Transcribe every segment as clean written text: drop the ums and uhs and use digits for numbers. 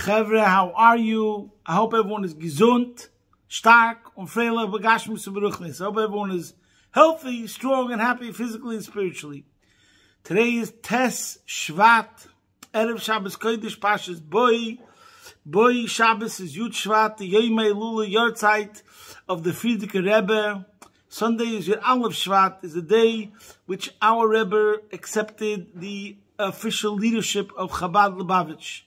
Chevre, how are you? I hope everyone is gesund, stark, und freilich begashmus und beruchnis. I hope everyone is healthy, strong, and happy physically and spiritually. Today is Tes Shvat, Erev Shabbos Kodesh, Pashas Boi. Boi Shabbos is Yud Shvat, the Yom Elul Yortzeit of the Frierdiker Rebbe. Sunday is Yud Aleph Shvat, is the day which our Rebbe accepted the official leadership of Chabad Lubavitch.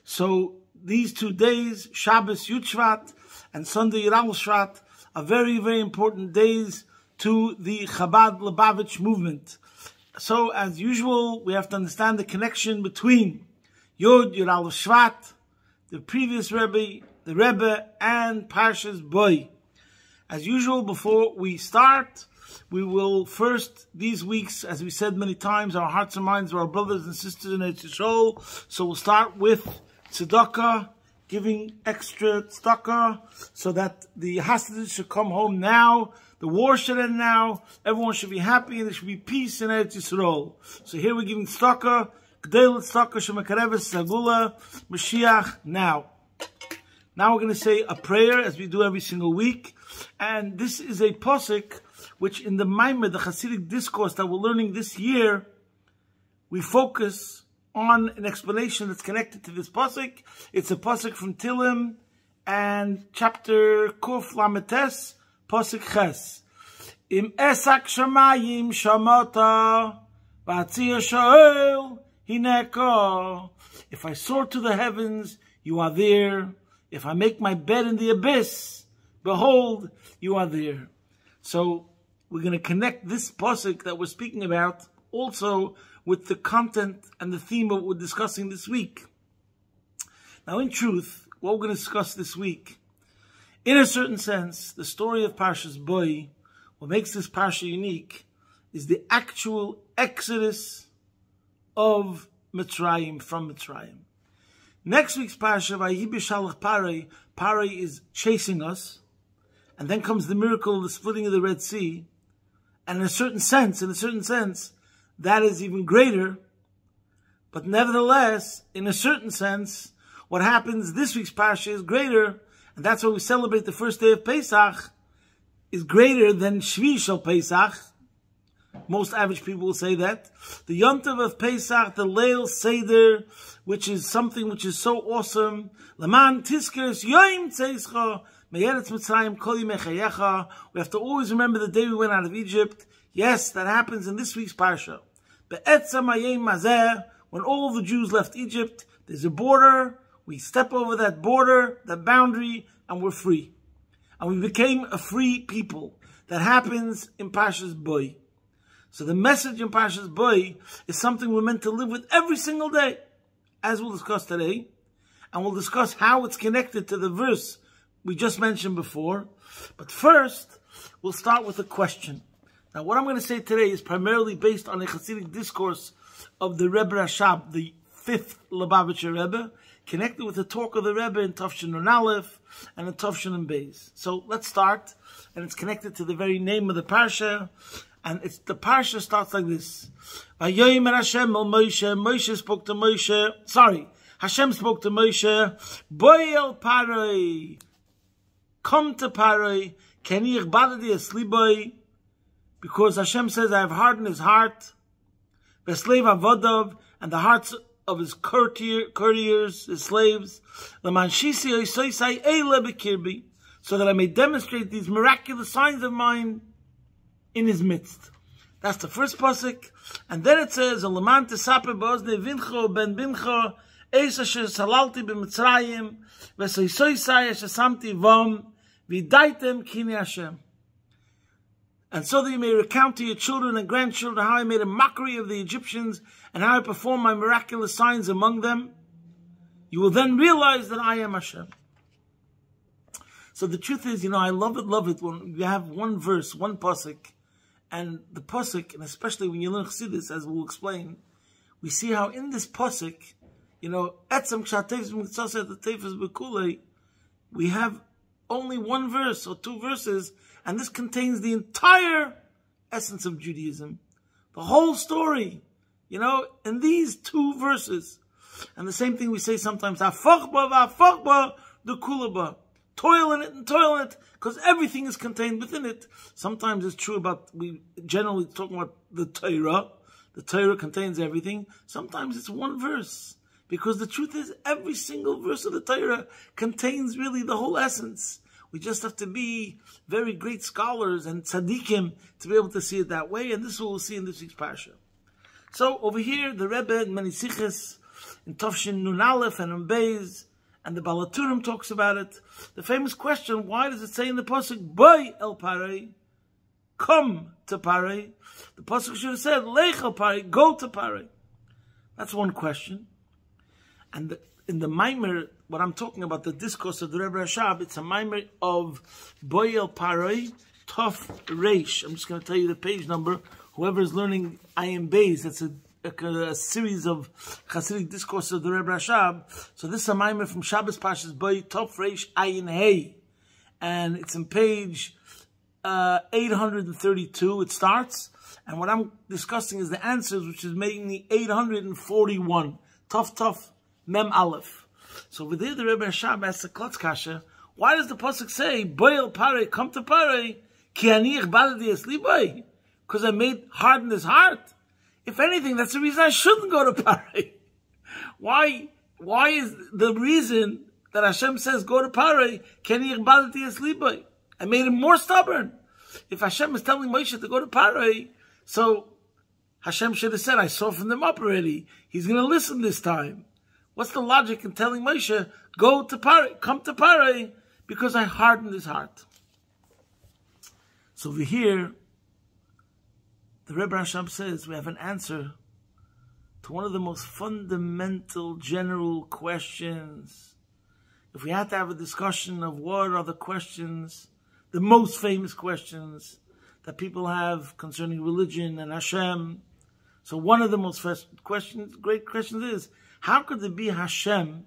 So these 2 days, Shabbos Yud Shvat and Sunday Yud Aleph Shvat, are very, very important days to the Chabad Lubavitch movement. So as usual, we have to understand the connection between Yud Aleph Shvat, the previous Rebbe, the Rebbe, and Parshas Boi. As usual, before we start, we will first, these weeks, as we said many times, our hearts and minds are our brothers and sisters in Eretz Yisrael. So we'll start with tzedakah, giving extra tzedakah, so that the hostages should come home now, the war should end now, everyone should be happy, and there should be peace in Eretz Yisrael. So here we're giving tzedakah, G'dei l'tzedakah shemakareves sagula Mashiach now. Now we're going to say a prayer as we do every single week, and this is a posuk which in the Maimer, the Hasidic discourse that we're learning this year, we focus on an explanation that's connected to this posuk. It's a posuk from Tilim and chapter Kuf Lametes, posuk Ches. Im esak shamayim shamata v'atzir sha'el hineka. If I soar to the heavens, you are there. If I make my bed in the abyss, behold, you are there. So we're going to connect this posuk that we're speaking about also with the content and the theme of what we're discussing this week. Now, in truth, what we're going to discuss this week, in a certain sense, the story of Parshas Boi, what makes this parsha unique, is the actual exodus of Mitzrayim, from Mitzrayim. Next week's parsha, Vayihi b'shalach Parai, Parai is chasing us, and then comes the miracle of the splitting of the Red Sea, and in a certain sense, that is even greater. But nevertheless, in a certain sense, what happens this week's parsha is greater, and that's why we celebrate the first day of Pesach, is greater than Shvi Shel Pesach. Most average people will say that. The Yontav of Pesach, the Leil Seder, which is something which is so awesome. Laman Tiskers Yom Tzeischa, Me'eretz Mitzrayim Kol Yimei Chayecha. We have to always remember the day we went out of Egypt. Yes, that happens in this week's parsha. Be'etzam Hayom Hazeh, when all the Jews left Egypt, there's a border. We step over that border, that boundary, and we're free. And we became a free people. That happens in Parshas Boi. So the message in Parshas Boi is something we're meant to live with every single day, as we'll discuss today. And we'll discuss how it's connected to the verse we just mentioned before. But first, we'll start with a question. Now, what I'm going to say today is primarily based on a Hasidic discourse of the Rebbe Rashab, the 5th Lubavitcher Rebbe, connected with the talk of the Rebbe in Tafshin Nun Aleph and in Tafshin Nun Beis. So let's start, and it's connected to the very name of the parsha. And the parsha starts like this. Vayomer Hashem el Moshe. Moshe spoke to Moshe. Hashem spoke to Moshe. Boi el Paroi. Come to Paroi. Keni ichbadadi esliboi. Because Hashem says, I have hardened his heart. Veslev avodav. And the hearts of his courtiers, his slaves. Leman shisi oisoisai eile bekirbi. So that I may demonstrate these miraculous signs of mine in his midst. That's the first pasuk. And then it says, Alaman tesaper ba'ozne vincho ben bincho eis asher salalti b'mitzrayim v'soisoisai asher samti vom v'idaitem kini Hashem. And so that you may recount to your children and grandchildren how I made a mockery of the Egyptians and how I performed my miraculous signs among them. You will then realize that I am Hashem. So the truth is, I love it when you have one verse, one pasuk, and the pasuk, and especially when you learn Chassidus, as we'll explain, we see how in this pasuk, etzem kshatev mitzaseh tetefes bekulei, we have only one verse or 2 verses, and this contains the entire essence of Judaism, the whole story. In these 2 verses, And the same thing we say sometimes, hafachba, the kulaba. Toil in it and toil in it, because everything is contained within it. Sometimes it's true about, we generally talking about the Torah. The Torah contains everything. Sometimes it's one verse. Because the truth is, every single verse of the Torah contains really the whole essence. We just have to be very great scholars and tzaddikim to be able to see it that way. And this is what we'll see in this week's parsha. So over here, the Rebbe in many siches, in Tofshin Nun Aleph and in Beis, and the Balaturim talks about it. The famous question, why does it say in the Pasuk, Boi el Parei, come to Parei? The Pasuk should have said, Lech el Parei, go to Parei. That's one question. And in the Maimer, what I'm talking about, the discourse of the Rebbe Rashab, it's a Maimer of Boi el Parei, Tov Reish. I'm just going to tell you the page number. Whoever is learning Ayin Beis, that's a series of Hasidic discourses of the Rebbe Rashab. So this is a Maimer from Shabbos Pashas Boi, Tov Reish Ayin Hey. And it's in page 832, it starts. And what I'm discussing is the answers, which is making the 841. Tov Mem Aleph. So over there, the Rebbe Rashab asks the Klotz Kasha, why does the Pasuk say, Boi el Parei, come to Parei, ki ani ichbadati es libai? Because I made harden his heart. If anything, that's the reason I shouldn't go to Parei. Why is the reason that Hashem says, go to Parei, ki ani ichbadati es libai? I made him more stubborn. If Hashem is telling Moshe to go to Parei, so Hashem should have said, I softened him up already. He's going to listen this time. What's the logic in telling Moshe, go to Parei, come to Parei, because I hardened his heart? So over here, the Rebbe Rashab says we have an answer to one of the most fundamental general questions. If we had to have a discussion of what are the questions, the most famous questions that people have concerning religion and Hashem, so one of the most great questions is, how could there be Hashem?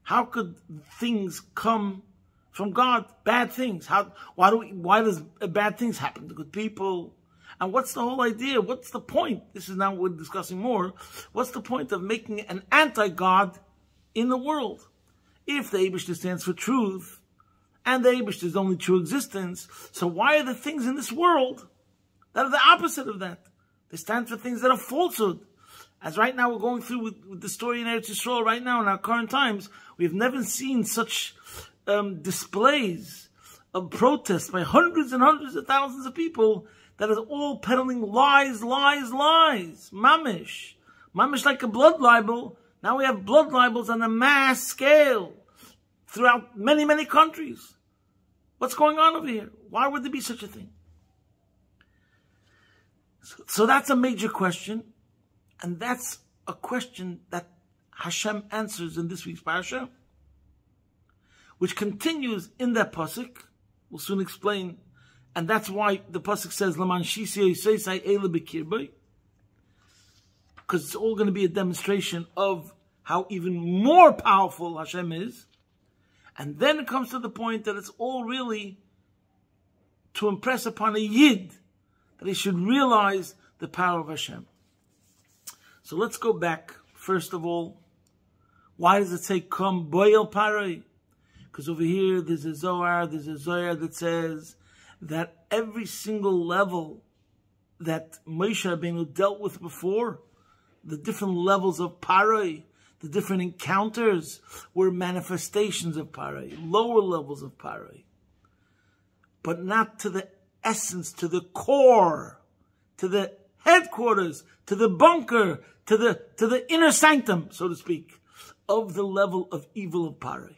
How could things come from God? Bad things. Why does bad things happen to good people? And what's the whole idea? What's the point? This is now what we're discussing more. What's the point of making an anti-God in the world? If the Eibishter stands for truth, and the Eibishter is only true existence, so why are the things in this world that are the opposite of that? They stand for things that are falsehood. As right now we're going through with the story in Eretz Yisrael right now in our current times, we've never seen such displays of protest by hundreds and hundreds of thousands of people that is all peddling lies, lies, lies. Mamish. Mamish like a blood libel. Now we have blood libels on a mass scale throughout many, many countries. What's going on over here? Why would there be such a thing? So that's a major question. And that's a question that Hashem answers in this week's parasha, which continues in that pasuk. We'll soon explain. And that's why the pasuk says, Laman Shisi Yisai Eila B'Kirbei, because it's all going to be a demonstration of how even more powerful Hashem is. And then it comes to the point that it's all really to impress upon a Yid that he should realize the power of Hashem. So let's go back. First of all, why does it say, come Boi el Parei? Because over here there's a Zohar that says that every single level that Moshe Rabbeinu dealt with before, the different levels of Parei, the different encounters were manifestations of Parei, lower levels of Parei. But not to the essence, to the core, to the headquarters, to the bunker, to the inner sanctum, so to speak, of the level of evil of Parei.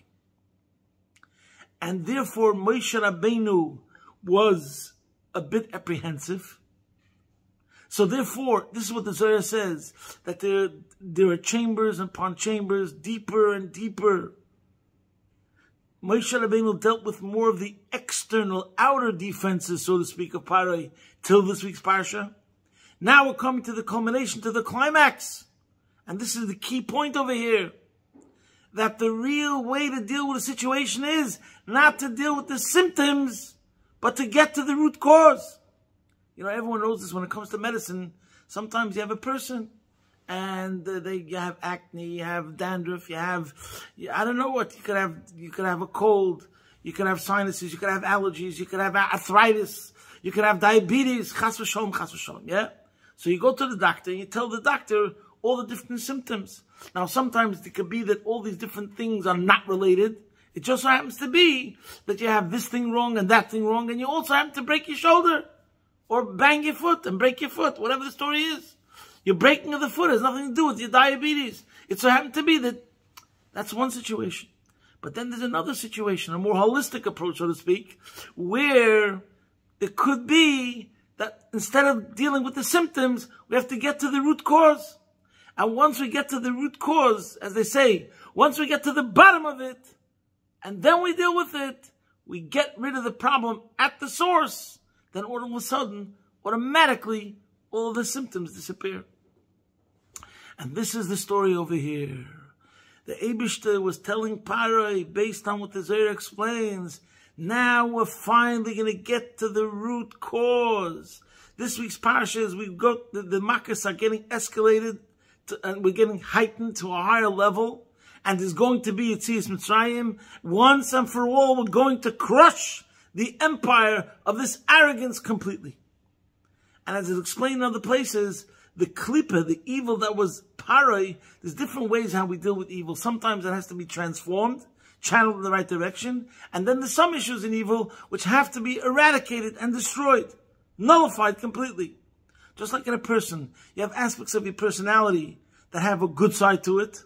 And therefore Moshe Rabbeinu was a bit apprehensive. So therefore, this is what the Zohar says, that there are chambers upon chambers, deeper and deeper. Moshe Rabbeinu dealt with more of the external, outer defenses, so to speak, of Parei, till this week's parsha. Now we're coming to the culmination, to the climax. And this is the key point over here. That the real way to deal with a situation is not to deal with the symptoms, but to get to the root cause. You know, everyone knows this when it comes to medicine. Sometimes you have a person and you have acne, you have dandruff, you have, I don't know what, you could have a cold, you could have sinuses, you could have allergies, you could have arthritis, you could have diabetes, chas v'sholom, yeah? So you go to the doctor and you tell the doctor all the different symptoms. Now sometimes it could be that all these different things are not related. It just so happens to be that you have this thing wrong and that thing wrong, and you also happen to break your shoulder, or bang your foot and break your foot, whatever the story is. Your breaking of the foot has nothing to do with your diabetes. It so happened to be that that's one situation. But then there's another situation, a more holistic approach, so to speak, where it could be that instead of dealing with the symptoms, we have to get to the root cause. And once we get to the root cause, as they say, once we get to the bottom of it, and then we deal with it, we get rid of the problem at the source, then all of a sudden, automatically, all of the symptoms disappear. And this is the story over here. The Eibishter was telling Parai, based on what the Zohar explains, now we're finally going to get to the root cause. This week's parasha, as we go, the makas are getting escalated, and we're getting heightened to a higher level, and there's going to be Yetzias Mitzrayim. Once and for all, we're going to crush the empire of this arrogance completely. And as it's explained in other places, the klipa, the evil that was Parai, there's different ways how we deal with evil. Sometimes it has to be transformed, channeled in the right direction, and then there's some issues in evil which have to be eradicated and destroyed, nullified completely. Just like in a person, you have aspects of your personality that have a good side to it,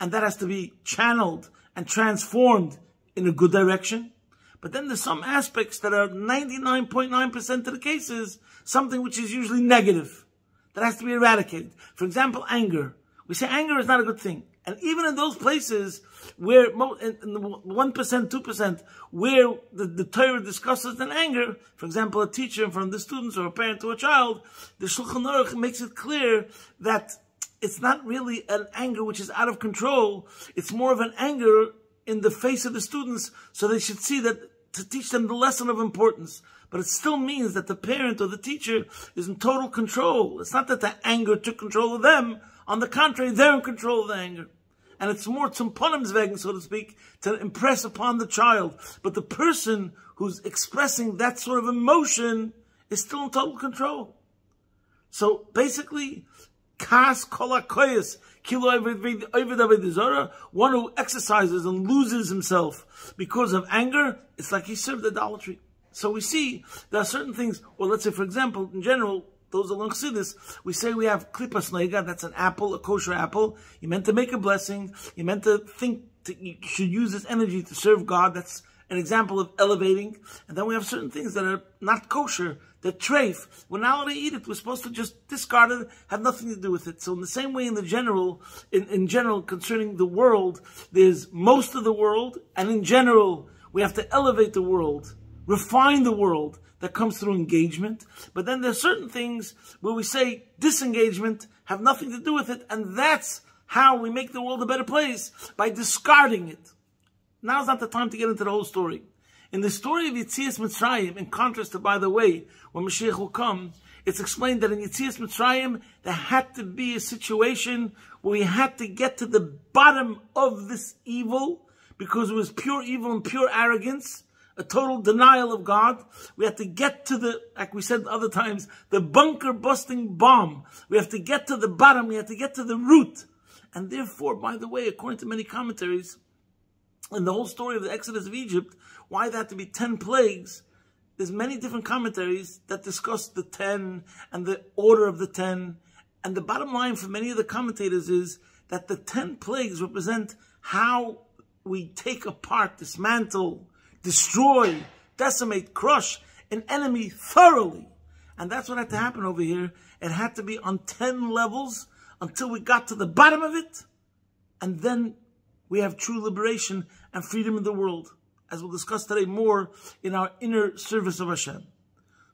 and that has to be channeled and transformed in a good direction. But then there's some aspects that are 99.9% of the cases, something which is usually negative, that has to be eradicated. For example, anger. We say anger is not a good thing. And even in those places where, in the 1%, 2%, where the Torah discusses an anger, for example, a teacher in front of the students or a parent to a child, the Shulchan Aruch makes it clear that it's not really an anger which is out of control. It's more of an anger in the face of the students, so they should see that to teach them the lesson of importance. But it still means that the parent or the teacher is in total control. It's not that the anger took control of them. On the contrary, they're in control of the anger. And it's more zum Ponimswegen, so to speak, to impress upon the child. But the person who's expressing that sort of emotion is still in total control. So basically, kas kol hakoyos kilo oved avodah zara, one who exercises and loses himself because of anger, it's like he served idolatry. So we see there are certain things, or let's say, for example, in general, those along Chassidus, we say we have klipas nega, that's an apple, a kosher apple. You meant to make a blessing. You meant to think you should use this energy to serve God. That's an example of elevating. And then we have certain things that are not kosher, they're treif. We're not allowed to eat it. We're supposed to just discard it, have nothing to do with it. So in the same way, in general, concerning the world, there's most of the world, and in general, we have to elevate the world, refine the world. That comes through engagement. But then there's certain things where we say disengagement have nothing to do with it, and that's how we make the world a better place, by discarding it. Now's not the time to get into the whole story. In the story of Yetzias Mitzrayim, in contrast to, by the way, when Mashiach will come, it's explained that in Yetzias Mitzrayim, there had to be a situation where we had to get to the bottom of this evil, because it was pure evil and pure arrogance, a total denial of God. We have to get to the, like we said other times, the bunker busting bomb. We have to get to the bottom. We have to get to the root. And therefore, by the way, according to many commentaries, in the whole story of the Exodus of Egypt, why there had to be 10 plagues, there's many different commentaries that discuss the 10 and the order of the 10. And the bottom line for many of the commentators is that the 10 plagues represent how we take apart, dismantle, destroy, decimate, crush an enemy thoroughly. And that's what had to happen over here. It had to be on 10 levels until we got to the bottom of it. And then we have true liberation and freedom in the world, as we'll discuss today more in our inner service of Hashem.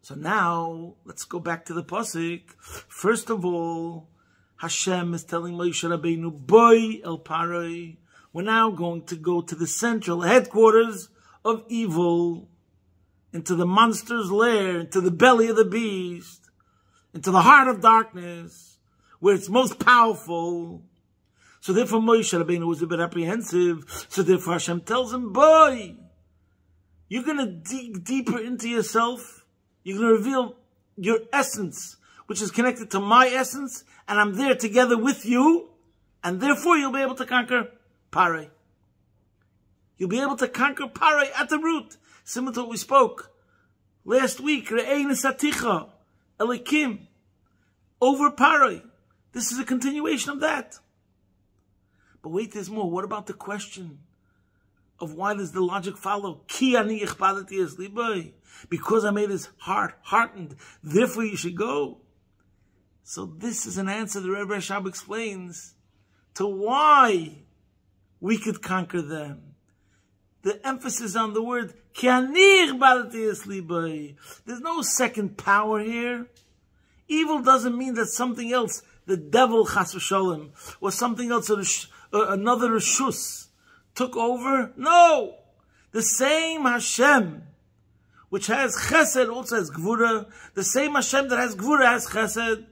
So now, let's go back to the Pasuk. First of all, Hashem is telling Moshe Rabbeinu, Boy el Parai. We're now going to go to the central headquarters of evil, into the monster's lair, into the belly of the beast, into the heart of darkness, where it's most powerful. So therefore Moshe Rabbeinu was a bit apprehensive. So therefore Hashem tells him, boy, you're going to dig deeper into yourself. You're going to reveal your essence, which is connected to my essence, and I'm there together with you, and therefore you'll be able to conquer Paray. You'll be able to conquer Paray at the root. Similar to what we spoke last week, Re'ei Nesaticha, Elikim, over Paray. This is a continuation of that. But wait, there's more. What about the question of why does the logic follow? Ki ani ichbadati es libai. Because I made his heart heartened, therefore you should go. So this is an answer the Rebbe Rashab explains to why we could conquer them. The emphasis on the word ki ani ichbadati es libai. There's no second power here. Evil doesn't mean that something else, the devil chas v'sholem, or something else, another reshus, took over. No! The same Hashem, which has chesed, also has gvura. The same Hashem that has gvura has chesed.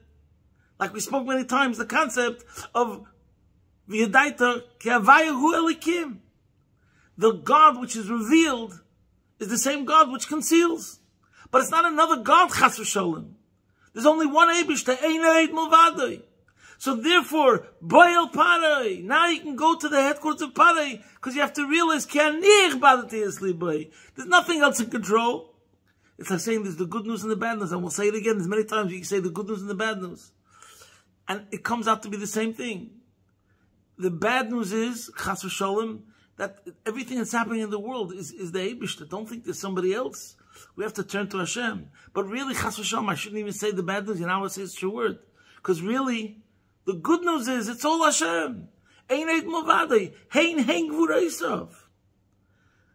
Like we spoke many times, the concept of v'yadaita ki havayahu elikim. The God which is revealed is the same God which conceals. But it's not another God, chas v'sholem. There's only one Eibishter, ein eid milvadoi. So therefore, Boyel Paray, now you can go to the headquarters of Paray, because you have to realize, there's nothing else in control. It's like saying there's the good news and the bad news, and we'll say it again, there's many times you can say the good news and the bad news. And it comes out to be the same thing. The bad news is, Chas v'Sholem, that everything that's happening in the world is the Eibishter. Don't think there's somebody else. We have to turn to Hashem. But really, Chas v'Sholem, I shouldn't even say the bad news, you know, I would say it's a true word. Because really, the good news is, it's all Hashem. Ein eid milvadei. Hein gvuraisav.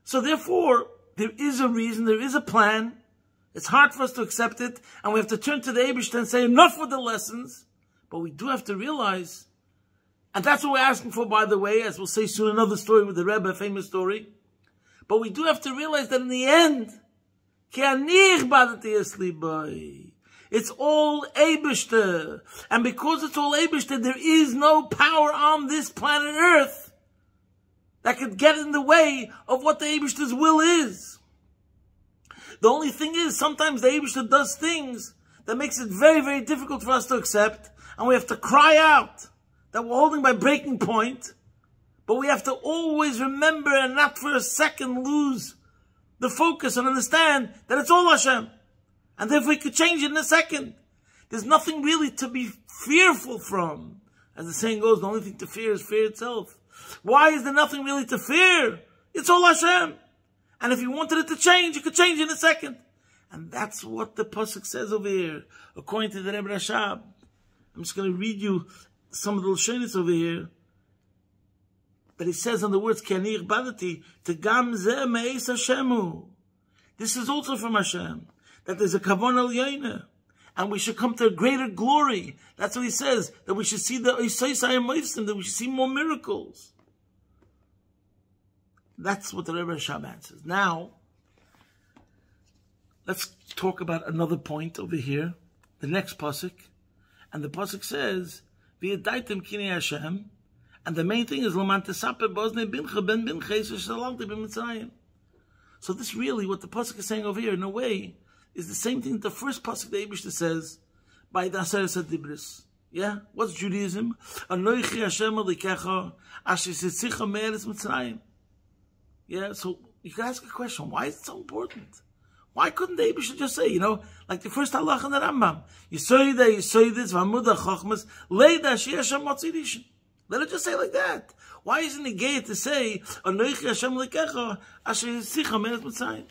So therefore, there is a reason, there is a plan. It's hard for us to accept it, and we have to turn to the Eibishter and say, enough with the lessons. But we do have to realize, and that's what we're asking for, by the way, as we'll say soon, another story with the Rebbe, a famous story. But we do have to realize that in the end, ki ani ichbadati es libai. It's all Eibishter. And because it's all Eibishter, there is no power on this planet Earth that could get in the way of what the Eibishter's will is. The only thing is, sometimes the Eibishter does things that makes it very, very difficult for us to accept, and we have to cry out that we're holding by breaking point, but we have to always remember and not for a second lose the focus and understand that it's all Hashem. And therefore we could change it in a second. There's nothing really to be fearful from. As the saying goes, the only thing to fear is fear itself. Why is there nothing really to fear? It's all Hashem. And if you wanted it to change, you could change it in a second. And that's what the Pasuk says over here, according to the Rebbe Rashab. I'm just going to read you some of the Lashonos over here. But it says on the words, Ki ani ichbadati, Tegam zeh me'es Hashemu. This is also from Hashem. That there's a kavon al yaina, and we should come to a greater glory. That's what he says, that we should see the Oisai Moifsim, that we should see more miracles. That's what the Rebbe Rashab answers. Now, let's talk about another point over here, the next pasuk, and the pasuk says, "V'yadaitem kinei Hashem," and the main thing is L'man tesaper b'oznei bincha ben binches v'shalalti b'mitzrayim. So this really, what the pasuk is saying over here, in a way, is the same thing the first pasuk the Eibishter says by the Aseret Dibris. Yeah? What's Judaism? Anoichi Hashem Elikecha asher sitzicha me'eretz Mitzrayim. Yeah? So you can ask a question, why is it so important? Why couldn't the Eibishter just say, like the first halach in the Rambam, Yisoides v'amuda chochmas leida shi Hashem motzi rishon. Let it just say like that. Why isn't it gay to say Anoichi Hashem Elikecha asher sitzicha me'eretz Mitzrayim?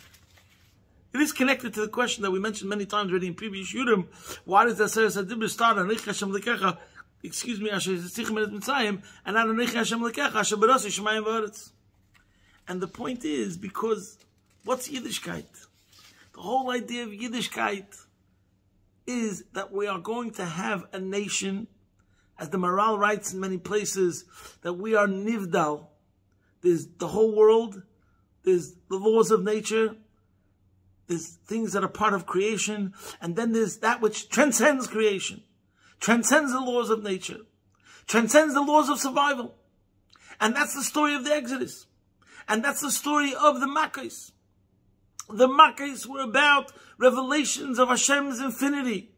It is connected to the question that we mentioned many times already in previous Yurim. Why does the Aseret Dibris start on Anoichi Hashem Lekecha, Asher Yitzchim Meretz Mitzrayim, and not Anoichi Hashem Lekecha, Asher Barasi Shemayim V'Aretz? And the point is, because what's Yiddishkeit? The whole idea of Yiddishkeit is that we are going to have a nation, as the Maral writes in many places, that we are Nivdal. There's the whole world, there's the laws of nature, there's things that are part of creation, and then there's that which transcends creation. transcends the laws of nature, transcends the laws of survival. And that's the story of the Exodus. And that's the story of the Makkos. The Makkos were about revelations of Hashem's infinity.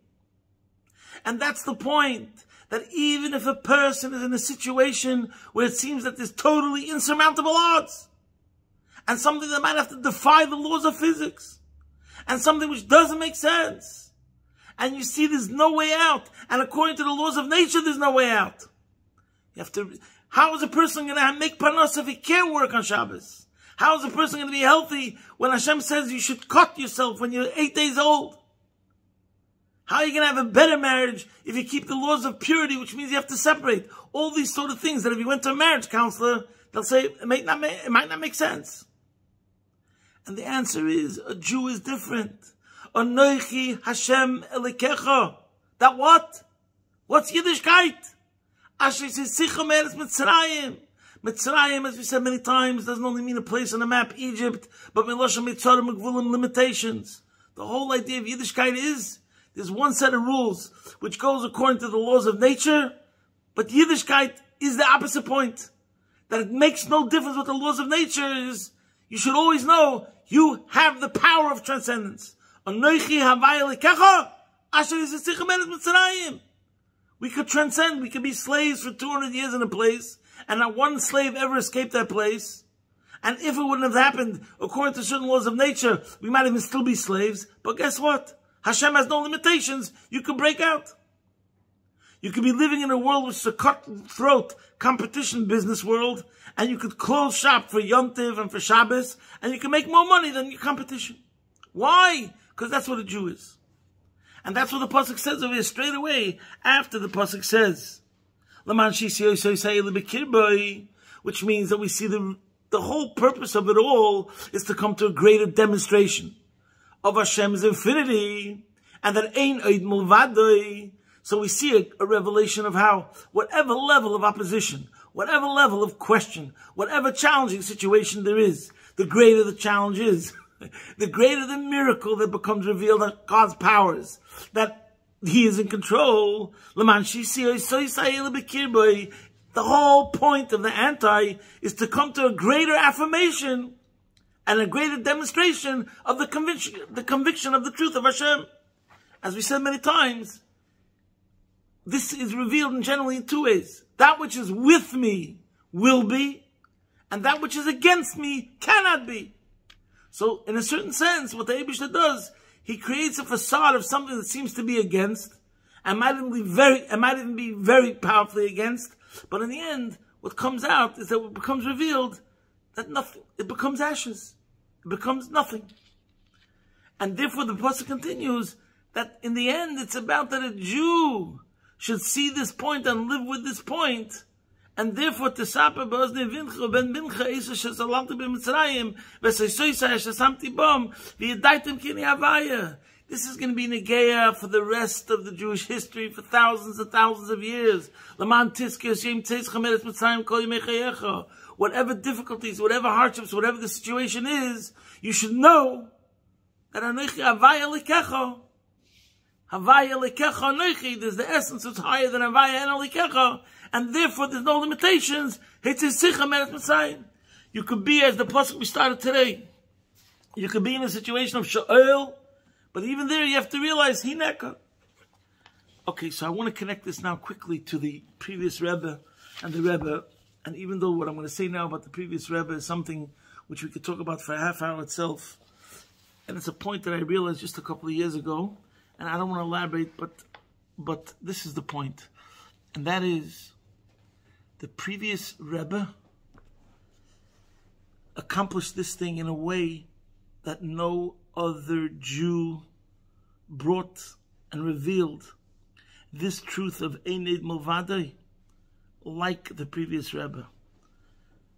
And that's the point, that even if a person is in a situation where it seems that there's totally insurmountable odds, and something that might have to defy the laws of physics, and something which doesn't make sense, and you see there's no way out, and according to the laws of nature, there's no way out. You have to, how is a person going to make panos if he can't work on Shabbos? How is a person going to be healthy when Hashem says you should cut yourself when you're 8 days old? How are you going to have a better marriage if you keep the laws of purity, which means you have to separate? All these sort of things that if you went to a marriage counselor, they'll say it might not make sense. And the answer is, a Jew is different. Anochi Hashem Elikecha. That what? What's Yiddishkeit? Asher says, Sicham Eretz Mitzrayim. Mitzrayim, as we said many times, doesn't only mean a place on the map, Egypt, but Milosha Mitzarim Megvulim, limitations. The whole idea of Yiddishkeit is, there's one set of rules, which goes according to the laws of nature, but Yiddishkeit is the opposite point. That it makes no difference what the laws of nature is. You should always know, you have the power of transcendence. Anochi Havaya Lekecha, Asher Yisichem Eretz Mitzrayim. We could transcend, we could be slaves for 200 years in a place, and not one slave ever escaped that place. And if it wouldn't have happened according to certain laws of nature, we might even still be slaves. But guess what? Hashem has no limitations. You could break out. You could be living in a world which is a cutthroat competition business world, and you could close shop for Yom Tov and for Shabbos, and you can make more money than your competition. Why? Because that's what a Jew is. And that's what the Pasuk says over here straight away after the Pasuk says, which means that we see the whole purpose of it all is to come to a greater demonstration of Hashem's infinity, and that ain't oid mulvadoi. So we see a revelation of how whatever level of opposition, whatever level of question, whatever challenging situation there is, the greater the challenge is, the greater the miracle that becomes revealed of God's powers, that He is in control. The whole point of the anti is to come to a greater affirmation and a greater demonstration of the conviction of the truth of Hashem. As we said many times, this is revealed generally in two ways. That which is with me will be, and that which is against me cannot be. So, in a certain sense, what the Eibishter does, he creates a facade of something that seems to be against, and might even be very powerfully against. But in the end, what comes out is that it becomes revealed that nothing. It becomes ashes. It becomes nothing. And therefore, the Pasuk continues that in the end, it's about that a Jew should see this point and live with this point. And therefore, Tesaper B'ozne Vincha Ben Mincha Isa Shesalamte B'Mitzrayim V'Seisoisa Shesamti Bom V'Yadaitem Kini Havaya. This is going to be Negeya for the rest of the Jewish history for thousands and thousands of years. Laman Tiske Hashem Tzeischem Eretz Mitzrayim Kol Yimei Chayecha. Whatever difficulties, whatever hardships, whatever the situation is, you should know that Anochi Havaya Lekecha. Havaya Lekecha Anochi. There's the essence that's higher than Havaya and Lekecha. And therefore, there's no limitations. You could be, as the pasuk we started today, you could be in a situation of Sha'el, but even there you have to realize Hineka. Okay, so I want to connect this now quickly to the previous Rebbe and the Rebbe. And even though what I'm going to say now about the previous Rebbe is something which we could talk about for a half hour itself, and it's a point that I realized just a couple of years ago, and I don't want to elaborate, but this is the point. And that is, the previous Rebbe accomplished this thing in a way that no other Jew brought and revealed this truth of Eined Milvadai like the previous Rebbe.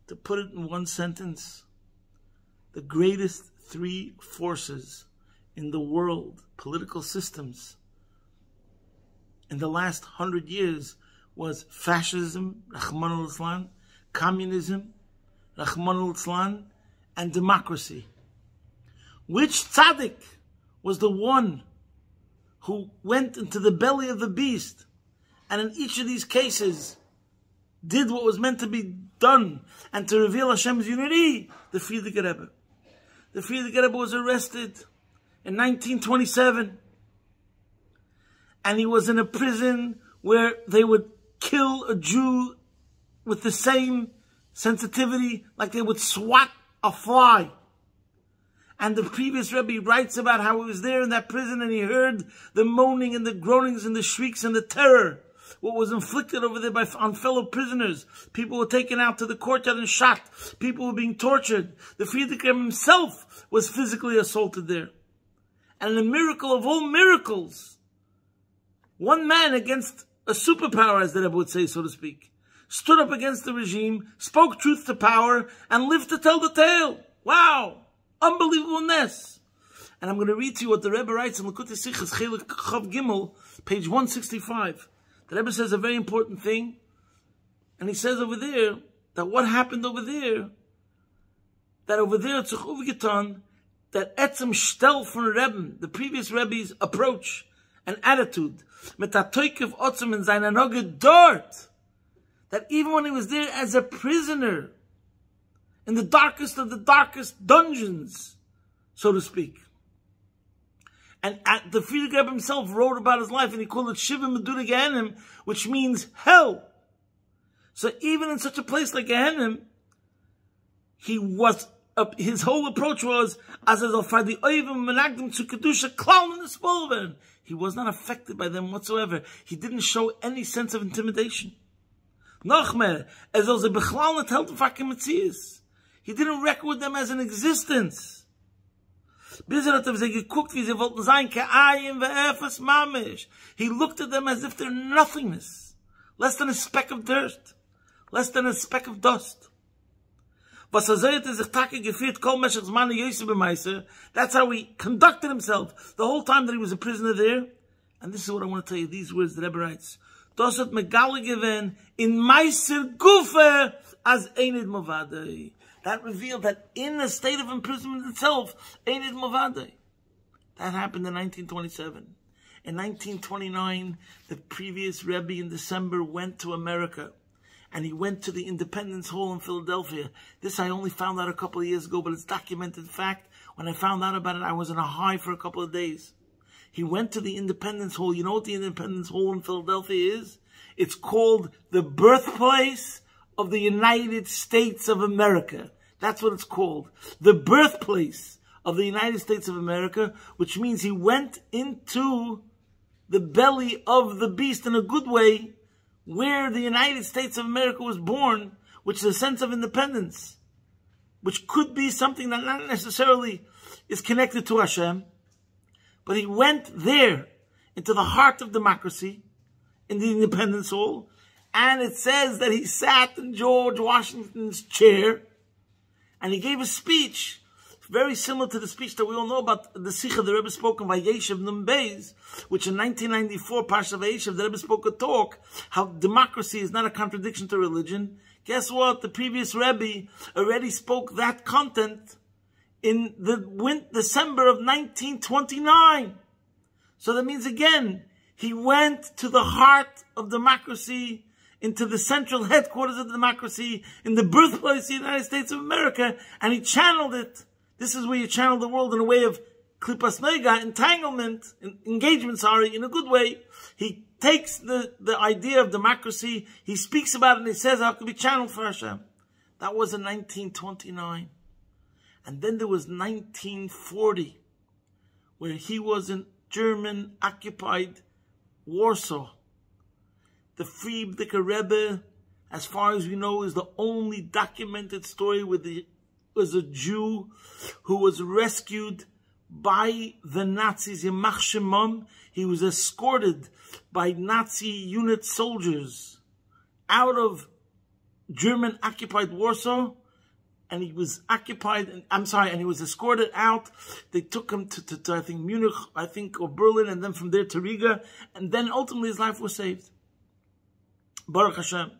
To put it in one sentence, the greatest three forces in the world, political systems, in the last 100 years was fascism, Rahman al-Islam, communism, Rahman al-Islam, and democracy. Which tzaddik was the one who went into the belly of the beast and in each of these cases did what was meant to be done and to reveal Hashem's unity, the Frierdiker Rebbe. The Frierdiker Rebbe was arrested in 1927, and he was in a prison where they would kill a Jew with the same sensitivity like they would swat a fly. And the previous Rebbe writes about how he was there in that prison and he heard the moaning and the groanings and the shrieks and the terror, what was inflicted over there on fellow prisoners. People were taken out to the courtyard and shot. People were being tortured. The Frierdiker himself was physically assaulted there. And a miracle of all miracles, one man against a superpower, as the Rebbe would say, so to speak, stood up against the regime, spoke truth to power, and lived to tell the tale. Wow! Unbelievableness! And I'm going to read to you what the Rebbe writes in Likutei Sichos, Chelik Chav Gimel, page 165. The Rebbe says a very important thing, and he says over there that what happened over there, that over there it's Uvigetan, that etzem shtel from Rebbe, the previous Rebbe's approach and attitude, mit a toikev otzem in seiner Noge dort, that even when he was there as a prisoner, in the darkest of the darkest dungeons, so to speak, and the Frierdiker Rebbe himself wrote about his life, and he called it Shiva Medura Gehenim, which means hell. So even in such a place like Gehenim, his whole approach was, he was not affected by them whatsoever. He didn't show any sense of intimidation. He didn't record them as an existence. He looked at them as if they're nothingness, less than a speck of dirt, less than a speck of dust. That's how he conducted himself the whole time that he was a prisoner there. And this is what I want to tell you, these words the Rebbe writes. That revealed that in the state of imprisonment itself, Einid Movadei. That happened in 1927. In 1929, the previous Rebbe in December went to America. And he went to the Independence Hall in Philadelphia. This I only found out a couple of years ago, but it's documented fact. When I found out about it, I was in a high for a couple of days. He went to the Independence Hall. You know what the Independence Hall in Philadelphia is? It's called the birthplace of the United States of America. That's what it's called. The birthplace of the United States of America, which means he went into the belly of the beast in a good way, where the United States of America was born, which is a sense of independence, which could be something that not necessarily is connected to Hashem, but he went there into the heart of democracy in the Independence Hall, and it says that he sat in George Washington's chair, and he gave a speech very similar to the speech that we all know about, the Sikha the Rebbe spoke in Vayeshev Nun Beis, which in 1994, Parsha Vayeshev, the Rebbe spoke a talk, how democracy is not a contradiction to religion. Guess what? The previous Rebbe already spoke that content in the December of 1929. So that means, again, he went to the heart of democracy, into the central headquarters of democracy, in the birthplace of the United States of America, and he channeled it. This is where you channel the world in a way of klipas nega, engagement, in a good way. He takes the idea of democracy, he speaks about it, and he says how it can be channeled for Hashem. That was in 1929. And then there was 1940, where he was in German-occupied Warsaw. The Frierdiker Rebbe, as far as we know, is the only documented story where was a Jew who was rescued by the Nazis in Yamach Shemam. He was escorted by Nazi unit soldiers out of German-occupied Warsaw, and he was and he was escorted out. They took him to I think Munich, or Berlin, and then from there to Riga, and then ultimately his life was saved. Baruch Hashem.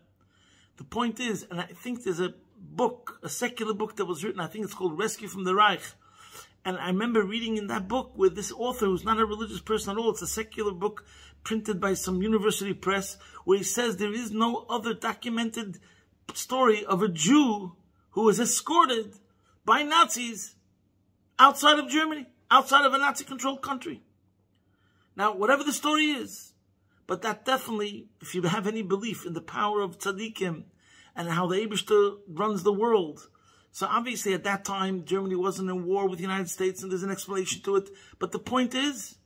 The point is, and I think there's a book, a secular book that was written, I think it's called Rescue from the Reich. And I remember reading in that book where this author, who's not a religious person at all, it's a secular book printed by some university press, where he says there is no other documented story of a Jew who was escorted by Nazis outside of Germany, outside of a Nazi-controlled country. Now, whatever the story is, but that definitely, if you have any belief in the power of tzaddikim and how the Eibishter runs the world, so obviously at that time, Germany wasn't in war with the United States, and there's an explanation to it. But the point is,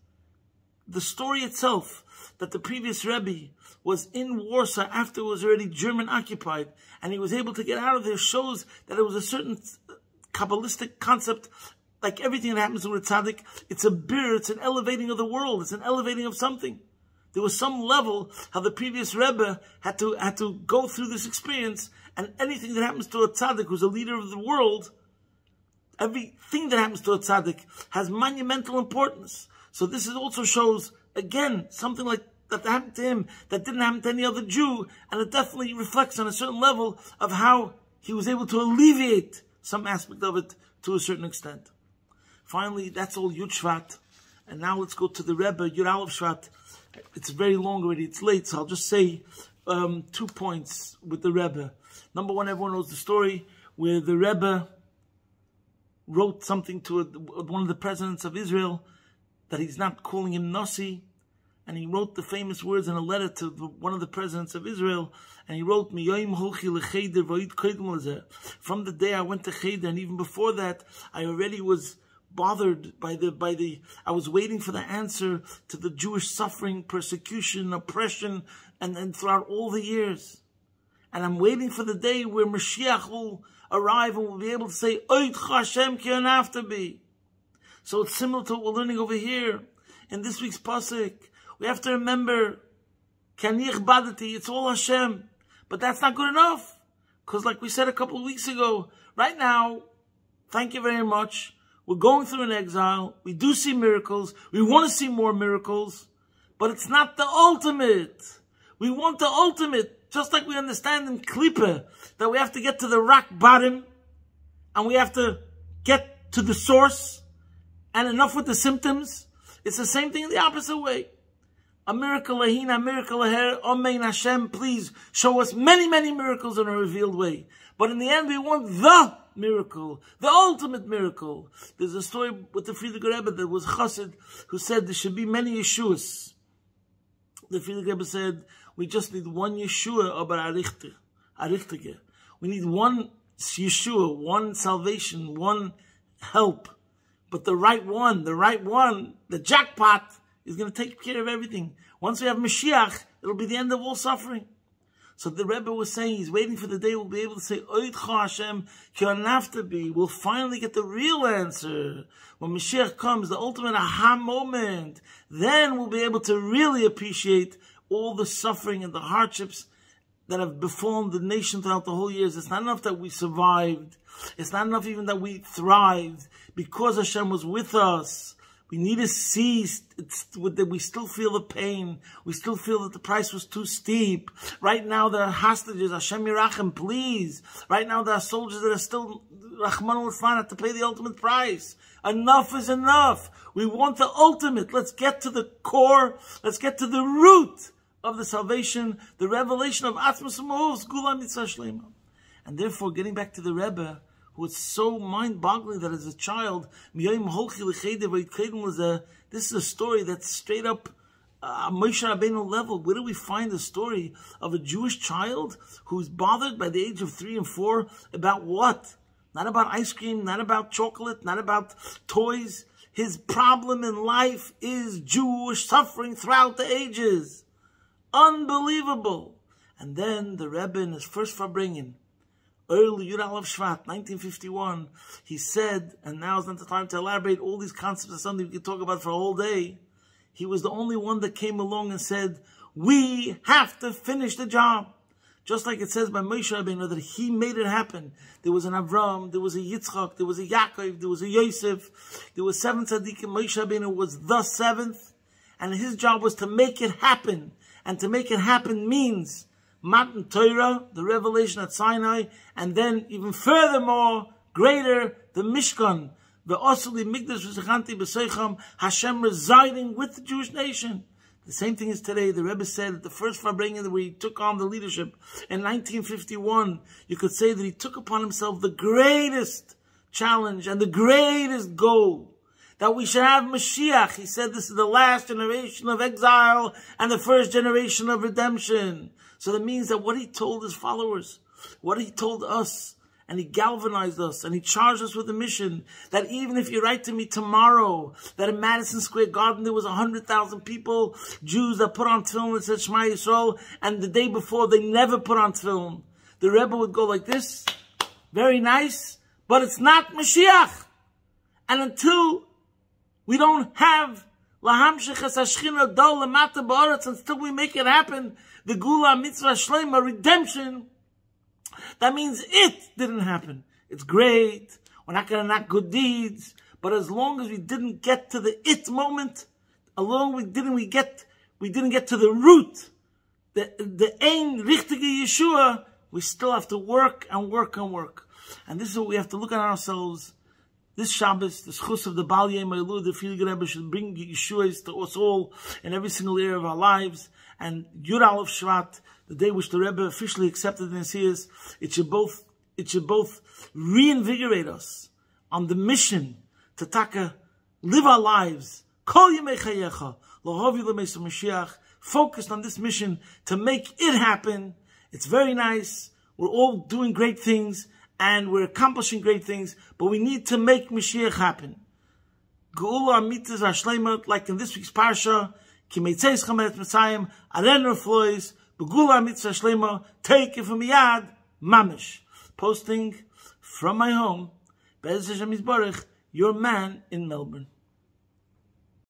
the story itself, that the previous Rebbe was in Warsaw after it was already German occupied, and he was able to get out of there, shows that it was a certain Kabbalistic concept. Like everything that happens with a tzaddik, it's a bir, it's an elevating of the world, it's an elevating of something. There was some level how the previous Rebbe had to go through this experience, and anything that happens to a tzaddik who's a leader of the world, everything that happens to a tzaddik has monumental importance. So this also shows, again, something like that happened to him that didn't happen to any other Jew, and it definitely reflects on a certain level of how he was able to alleviate some aspect of it to a certain extent. Finally, that's all Yud Shvat. And now let's go to the Rebbe, Yud Aleph Shvat. It's very long already, it's late, so I'll just say 2 points with the Rebbe. Number one, everyone knows the story where the Rebbe wrote something to one of the presidents of Israel that he's not calling him Nasi, and he wrote the famous words in a letter to one of the presidents of Israel, and he wrote, from the day I went to Cheder, and even before that, I already was bothered I was waiting for the answer to the Jewish suffering, persecution, oppression, and throughout all the years. And I'm waiting for the day where Mashiach will arrive and we'll be able to say, Oidcha Hashem ki anaftabi. So it's similar to what we're learning over here in this week's pasuk. We have to remember, Kanich Badati, it's all Hashem. But that's not good enough. Because like we said a couple of weeks ago, right now, thank you very much, we're going through an exile. We do see miracles. We want to see more miracles. But it's not the ultimate. We want the ultimate. Just like we understand in Klippa that we have to get to the rock bottom. And we have to get to the source. And enough with the symptoms. It's the same thing in the opposite way. A miracle lahina, a miracle laher, Amen Hashem, please show us many, many miracles in a revealed way. But in the end, we want the miracle, the ultimate miracle. There's a story with the Frierdiker Rebbe that was Chassid who said there should be many Yeshuas. The Frierdiker Rebbe said, we just need one Yeshua, aber Arichtige. We need one Yeshua, one salvation, one help. But the right one, the jackpot, is going to take care of everything. Once we have Mashiach, it'll be the end of all suffering. So the Rebbe was saying he's waiting for the day we'll be able to say, Oidcha Hashem ki anaftabi. We'll finally get the real answer. When Mashiach comes, the ultimate aha moment, then we'll be able to really appreciate all the suffering and the hardships that have befallen the nation throughout the whole years. It's not enough that we survived. It's not enough even that we thrived. Because Hashem was with us, we need to see that we still feel the pain. We still feel that the price was too steep. Right now there are hostages. Hashem Yirachem, please. Right now there are soldiers that are still Rahman al-Flan have to pay the ultimate price. Enough is enough. We want the ultimate. Let's get to the core. Let's get to the root of the salvation, the revelation of Atzmos U'Ma'os, Gula Mitzvah Shlema. And therefore, getting back to the Rebbe, who was so mind-boggling that as a child, this is a story that's straight up Moshe Rabbeinu level. Where do we find the story of a Jewish child who's bothered by the age of 3 and 4 about what? Not about ice cream, not about chocolate, not about toys. His problem in life is Jewish suffering throughout the ages. Unbelievable. And then the Rebbe in his first Farbringen, early Yud Aleph Shvat, 1951, he said, and now is not the time to elaborate all these concepts of something we could talk about for a whole day. He was the only one that came along and said, we have to finish the job. Just like it says by Moshe Rabbeinu that he made it happen. There was an Avram, there was a Yitzchak, there was a Yaakov, there was a Yosef, there was 7 tzaddikim. Moshe Rabbeinu was the 7th, and his job was to make it happen. And to make it happen means Matan Torah, the revelation at Sinai, and then even furthermore, greater, the Mishkan, Hashem residing with the Jewish nation. The same thing is today. The Rebbe said that the first Farbrengen where he took on the leadership in 1951, you could say that he took upon himself the greatest challenge and the greatest goal, that we should have Mashiach. He said this is the last generation of exile and the first generation of redemption. So that means that what he told his followers, what he told us, and he galvanized us, and he charged us with a mission, that even if you write to me tomorrow, that in Madison Square Garden there was 100,000 people, Jews that put on tefillin and said Shema Yisrael, and the day before they never put on tefillin, the Rebbe would go like this, very nice, but it's not Mashiach. And until we don't have Lahamshech es Hashchina Dol Lemata Ba'aretz, until we make it happen, the Gula Mitzvah Shlema, redemption, that means it didn't happen. It's great. We're not going to knock good deeds. But as long as we didn't get to the it moment, we didn't get to the root, the Ein Richtige Yeshua, we still have to work and work and work. And this is what we have to look at ourselves. This Shabbos, the Schus of the Bal Yom Elul, the Frierdiker Rebbe should bring Yeshua to us all in every single area of our lives. And Yud Aleph Shvat, the day which the Rebbe officially accepted in his ears, it should both reinvigorate us on the mission to live our lives, Kol Yemei Chayecha, L'Hovi L'Meis Mashiach, focused on this mission to make it happen. It's very nice. We're all doing great things and we're accomplishing great things, but we need to make Mashiach happen. Geula Amitas Ashleimat, like in this week's Parsha, Ki Meitzeis Chamet Mitzrayim, Aren Reflois, Begula Mitzvah Shlema, take it from Yad, Mamish. Posting from my home, Be'ez Hashem Yisborech, your man in Melbourne.